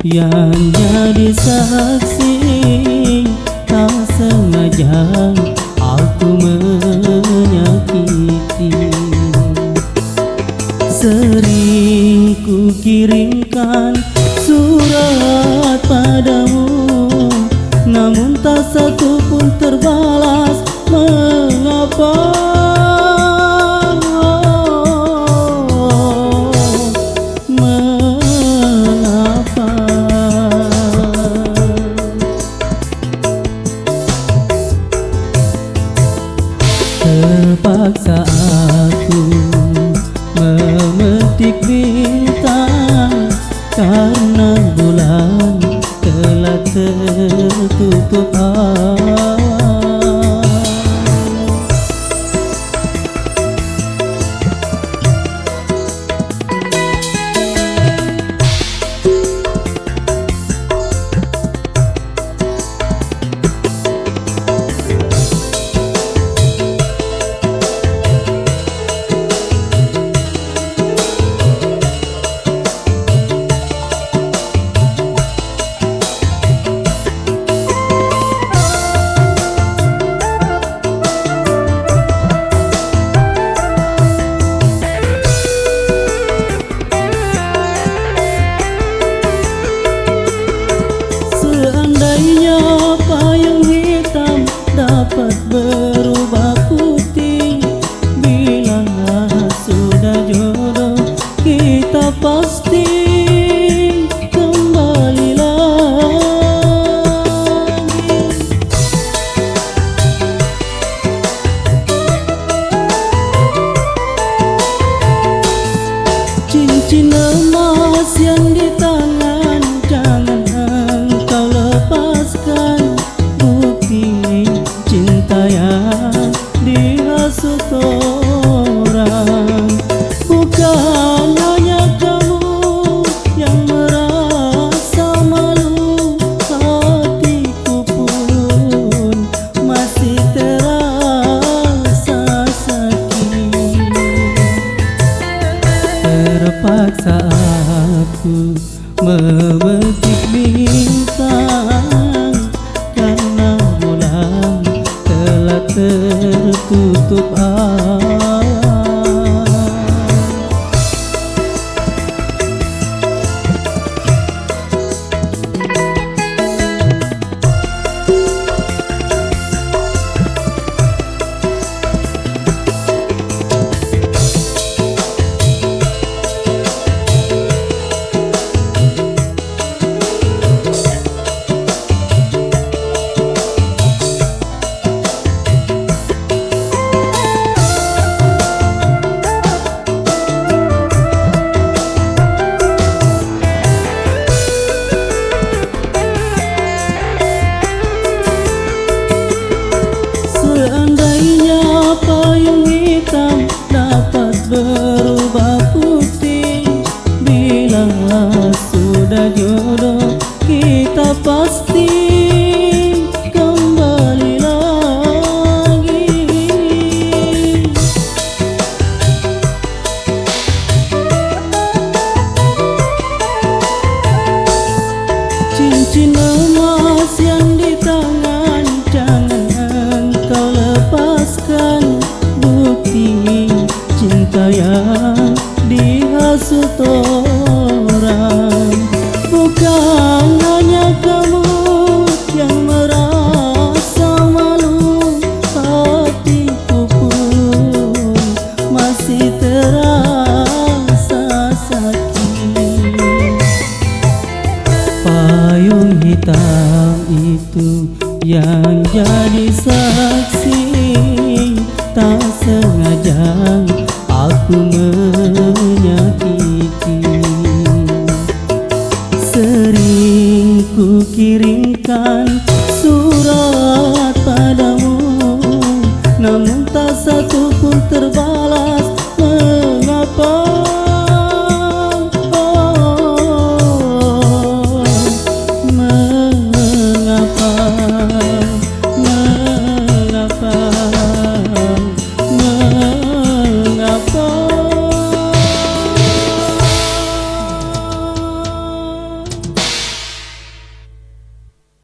Yang jadi saksi tak sengaja aku menyakiti. Sering ku kirimkan surat padamu, namun tak satu pun terbalas. Mengapa? Terpaksa aku memetik bintang karena bulan telah tertutup awan. Seandainya payung hitam dapat berubah putih, bila sudah jodoh kita pasti kembali lagi. Cincin emas yang di tangan jangan engkau lepaskan, bukti cinta yang dihasut orang. Bukan hanya kamu yang merasa malu, hatiku pun masih terasa sakit. Terpaksa aku memetik bintang karena bulan telah tertutup awan. Seandainya payung hitam dapat berubah putih, bila sudah jodoh kita pasti kembali lagi. Cincin emas yang di tangan jangan engkau lepaskan, bukti cinta yang dihasut orang. Bukan hanya kamu yang merasa malu, hatiku pun masih terasa sakit. Payung hitam itu yang jadi saksi tak sengaja aku menyakiti. Sering ku kirimkan